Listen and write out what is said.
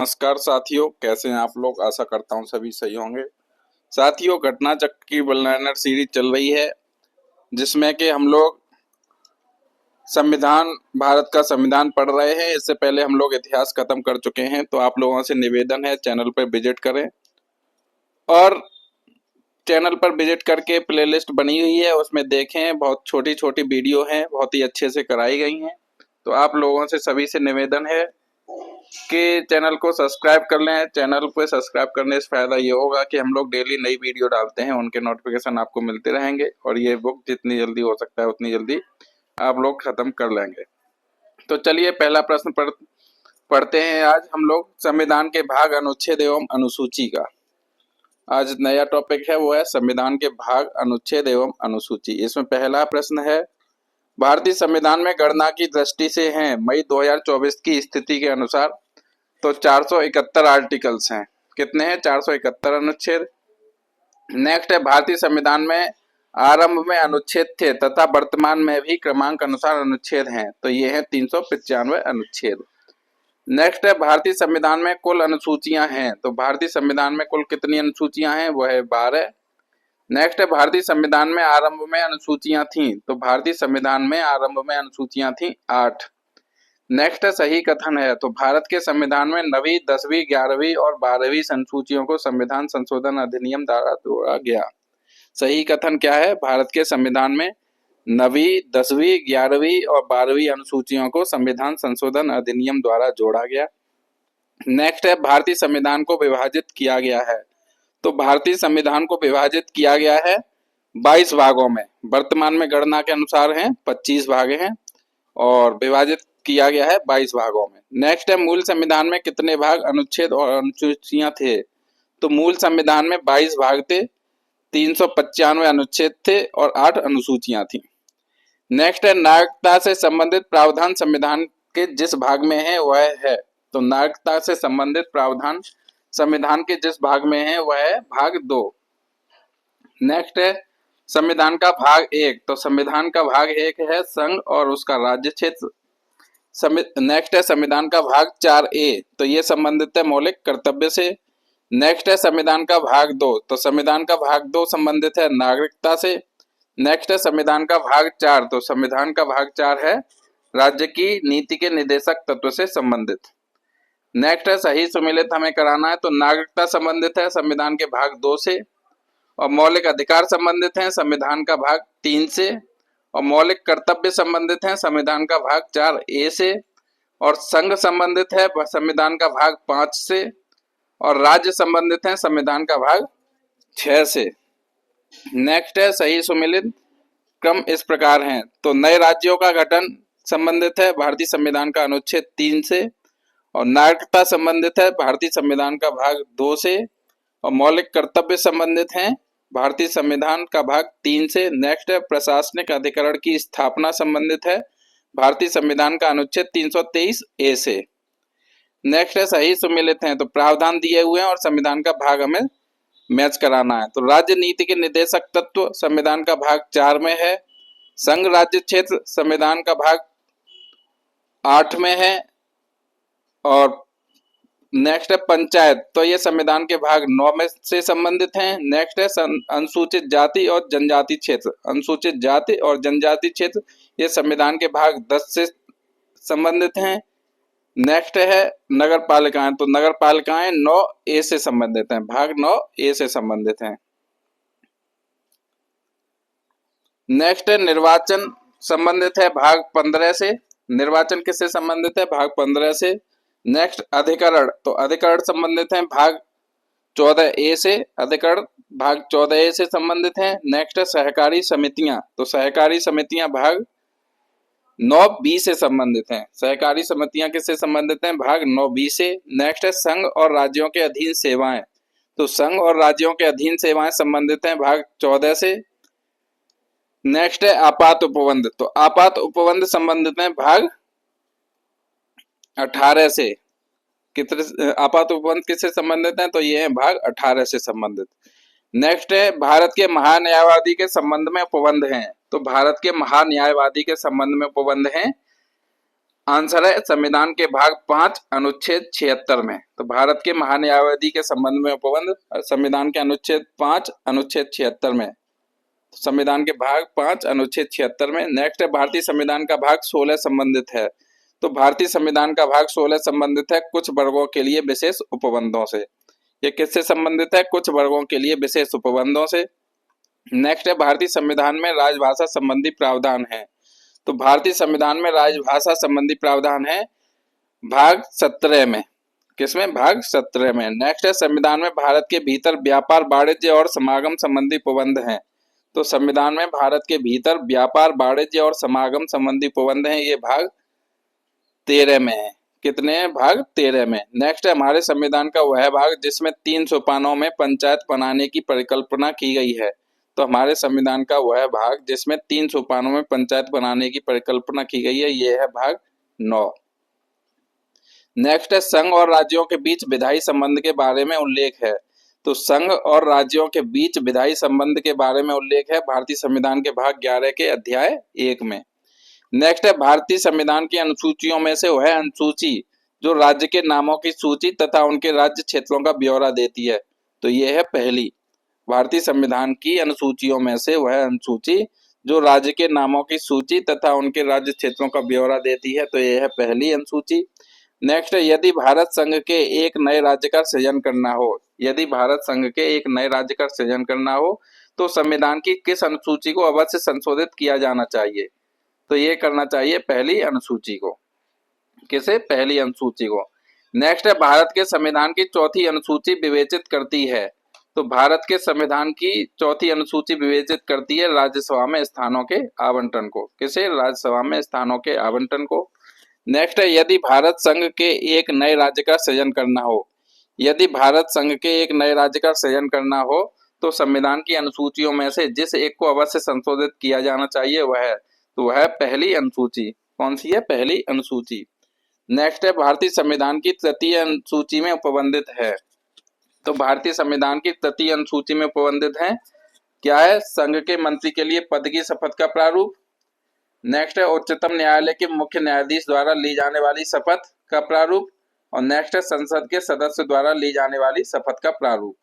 नमस्कार साथियों, कैसे हैं आप लोग। आशा करता हूं सभी सही होंगे। साथियों, घटना चक्र की वन लाइनर सीरीज चल रही है जिसमें कि हम लोग संविधान, भारत का संविधान पढ़ रहे हैं। इससे पहले हम लोग इतिहास खत्म कर चुके हैं, तो आप लोगों से निवेदन है चैनल पर विजिट करें और चैनल पर विजिट करके प्लेलिस्ट बनी हुई है उसमें देखें। बहुत छोटी छोटी वीडियो हैं, बहुत ही अच्छे से कराई गई हैं। तो आप लोगों से सभी से निवेदन है कि चैनल को सब्सक्राइब कर लें। चैनल को सब्सक्राइब करने से फ़ायदा ये होगा कि हम लोग डेली नई वीडियो डालते हैं, उनके नोटिफिकेशन आपको मिलते रहेंगे और ये बुक जितनी जल्दी हो सकता है उतनी जल्दी आप लोग ख़त्म कर लेंगे। तो चलिए पहला प्रश्न पढ़ते हैं। आज हम लोग संविधान के भाग, अनुच्छेद एवं अनुसूची का आज नया टॉपिक है, वो है संविधान के भाग, अनुच्छेद एवं अनुसूची। इसमें पहला प्रश्न है, भारतीय संविधान में गणना की दृष्टि से हैं मई 2024 की स्थिति के अनुसार तो 471 आर्टिकल्स हैं। कितने हैं? 471 अनुच्छेद। नेक्स्ट है, भारतीय संविधान में आरंभ में अनुच्छेद थे तथा वर्तमान में भी क्रमांक अनुसार अनुच्छेद हैं, तो ये है 395 अनुच्छेद। नेक्स्ट है, भारतीय संविधान में कुल अनुसूचियां हैं, तो भारतीय संविधान में कुल कितनी अनुसूचियां हैं? वो है 12। नेक्स्ट है, भारतीय संविधान में आरंभ में अनुसूचियां थी, तो भारतीय संविधान में आरंभ में अनुसूचियां थी 8। नेक्स्ट सही कथन है, तो भारत के संविधान में 9वीं, 10वीं, 11वीं और 12वीं अनुसूचियों को संविधान संशोधन अधिनियम द्वारा जोड़ा गया। सही कथन क्या है? भारत के संविधान में 9वीं, 10वीं, 11वीं और 12वीं अनुसूचियों को संविधान संशोधन अधिनियम द्वारा जोड़ा गया। नेक्स्ट है, भारतीय संविधान को विभाजित किया गया है, तो भारतीय संविधान को विभाजित किया गया है 22 भागों में। वर्तमान में गणना के अनुसार हैं 25 भाग हैं और विभाजित किया गया है 22 भागों में। नेक्स्ट है, मूल संविधान में कितने भाग, अनुच्छेद और अनुसूचियां थे? तो मूल संविधान में 22 भाग थे, 395 अनुच्छेद थे और 8 अनुसूचियां थी। नेक्स्ट है, नागरिकता से संबंधित प्रावधान संविधान के जिस भाग में है वह है, तो नागरिकता से संबंधित प्रावधान संविधान के जिस भाग में है वह है भाग 2। नेक्स्ट है, संविधान का भाग 1, तो संविधान का भाग 1 है संघ और उसका राज्य क्षेत्र। नेक्स्ट है, संविधान का भाग 4A, तो ये संबंधित है मौलिक कर्तव्य से। नेक्स्ट है, संविधान का भाग 2, तो संविधान का भाग 2 संबंधित है नागरिकता से। नेक्स्ट है, संविधान का भाग 4, तो संविधान का भाग 4 है राज्य की नीति के निदेशक तत्व से संबंधित। नेक्स्ट है, सही सुमेलित हमें कराना है, तो नागरिकता संबंधित है संविधान के भाग 2 से और मौलिक अधिकार संबंधित हैं संविधान का भाग 3 से और मौलिक कर्तव्य संबंधित हैं संविधान का भाग 4A से और संघ संबंधित है संविधान का भाग 5 से और राज्य संबंधित है संविधान का भाग 6 से। नेक्स्ट है, सही सुमेलित क्रम इस प्रकार हैं, तो नए राज्यों का गठन संबंधित है भारतीय संविधान का अनुच्छेद 3 से और नागरिकता संबंधित है भारतीय संविधान का भाग 2 से और मौलिक कर्तव्य संबंधित हैं भारतीय संविधान का भाग 3 से। नेक्स्ट है, प्रशासनिक अधिकरण की स्थापना संबंधित है भारतीय संविधान का अनुच्छेद 323A से। नेक्स्ट है, सही सुमेलित हैं, तो प्रावधान दिए हुए हैं और संविधान का भाग हमें मैच कराना है, तो राज्य नीति के निदेशक तत्व संविधान का भाग 4 में है। संघ राज्य क्षेत्र संविधान का भाग 8 में है और नेक्स्ट है, पंचायत, तो ये संविधान के भाग 9 में से संबंधित हैं। नेक्स्ट है, अनुसूचित जाति और जनजाति क्षेत्र, अनुसूचित जाति और जनजाति क्षेत्र ये संविधान के भाग 10 से संबंधित हैं। नेक्स्ट है, नगर पालिकाएं, तो नगर पालिकाएं 9A से संबंधित हैं, भाग 9A से संबंधित हैं। नेक्स्ट है, निर्वाचन संबंधित है भाग 15 से। निर्वाचन किससे संबंधित है? भाग 15 से। नेक्स्ट, अधिकरण, तो अधिकरण संबंधित हैं भाग 14A से, अधिकरण भाग 14A से संबंधित हैं। नेक्स्ट है, सहकारी समितियां, तो सहकारी समितियां भाग 9B से संबंधित हैं। सहकारी समितियां किससे संबंधित हैं? भाग 9B से। नेक्स्ट है, संघ और राज्यों के अधीन सेवाएं, तो संघ और राज्यों के अधीन सेवाएं संबंधित हैं भाग 14 से। नेक्स्ट है, आपात उपबंध, तो आपात उपबंध संबंधित हैं भाग 18 से। कितने आपात उपबंध किससे संबंधित हैं? तो ये है भाग 18 से संबंधित। नेक्स्ट है, भारत के महान्यायवादी के संबंध में उपबंध हैं, तो भारत के महान्यायवादी के संबंध में उपबंध हैं आंसर है संविधान के भाग 5 अनुच्छेद 76 में। तो भारत के महान्यायवादी के संबंध में उपबंध संविधान के अनुच्छेद 5 अनुच्छेद 76 में। संविधान के भाग 5 अनुच्छेद 76 में। नेक्स्ट है भारतीय संविधान का भाग 16 संबंधित है। तो भारतीय संविधान का भाग 16 संबंधित है कुछ वर्गों के लिए विशेष उपबंधों से। ये किससे संबंधित है? कुछ वर्गों के लिए विशेष उपबंधों से। नेक्स्ट है भारतीय संविधान में राजभाषा संबंधी प्रावधान है। तो भारतीय संविधान में राजभाषा संबंधी प्रावधान है भाग 17 में। किसमें? भाग 17 में। नेक्स्ट है संविधान में भारत के भीतर व्यापार, वाणिज्य और समागम संबंधी उपबंध हैं। तो संविधान में भारत के भीतर व्यापार, वाणिज्य और समागम संबंधी उपबंध हैं, ये भाग 13 में है। कितने हैं? भाग 13 में। नेक्स्ट है हमारे संविधान का वह भाग जिसमें 3 सोपानों में पंचायत बनाने की परिकल्पना की गई है। तो हमारे संविधान का वह भाग जिसमें 3 सोपानों में पंचायत बनाने की परिकल्पना की गई है, ये है भाग 9। नेक्स्ट है संघ और राज्यों के बीच विधायी संबंध के बारे में उल्लेख है। तो संघ और राज्यों के बीच विधायी संबंध के बारे में उल्लेख है भारतीय संविधान के भाग 11 के अध्याय 1 में। नेक्स्ट है भारतीय संविधान की अनुसूचियों में से वह अनुसूची जो राज्य के नामों की सूची तथा उनके राज्य क्षेत्रों का ब्यौरा देती है। तो यह है पहली। भारतीय संविधान की अनुसूचियों में से वह अनुसूची जो राज्य के नामों की सूची तथा उनके राज्य क्षेत्रों का ब्यौरा देती है। तो यह है पहली अनुसूची। नेक्स्ट है यदि भारत संघ के एक नए राज्य का सृजन करना हो, यदि भारत संघ के एक नए राज्य का सृजन करना हो तो संविधान की किस अनुसूची को अवश्य संशोधित किया जाना चाहिए? तो ये करना चाहिए पहली अनुसूची को। किसे? पहली अनुसूची को। नेक्स्ट है भारत के संविधान की चौथी अनुसूची विवेचित करती है। तो भारत के संविधान की चौथी अनुसूची विवेचित करती है राज्यसभा में स्थानों के आवंटन को। किसे? राज्यसभा में स्थानों के आवंटन को। नेक्स्ट है यदि भारत संघ के एक नए राज्य का सृजन करना हो, यदि भारत संघ के एक नए राज्य का सृजन करना हो तो संविधान की अनुसूचियों में से जिस एक को अवश्य संशोधित किया जाना चाहिए वह है, तो वह पहली अनुसूची। कौन सी है? पहली अनुसूची। नेक्स्ट है भारतीय संविधान की तृतीय अनुसूची में उपबंधित है। तो भारतीय संविधान की तृतीय अनुसूची में उपबंधित है क्या है? संघ के मंत्री के लिए पद की शपथ का प्रारूप। नेक्स्ट है उच्चतम न्यायालय के मुख्य न्यायाधीश द्वारा ली जाने वाली शपथ का प्रारूप। और नेक्स्ट है संसद के सदस्य द्वारा ली जाने वाली शपथ का प्रारूप।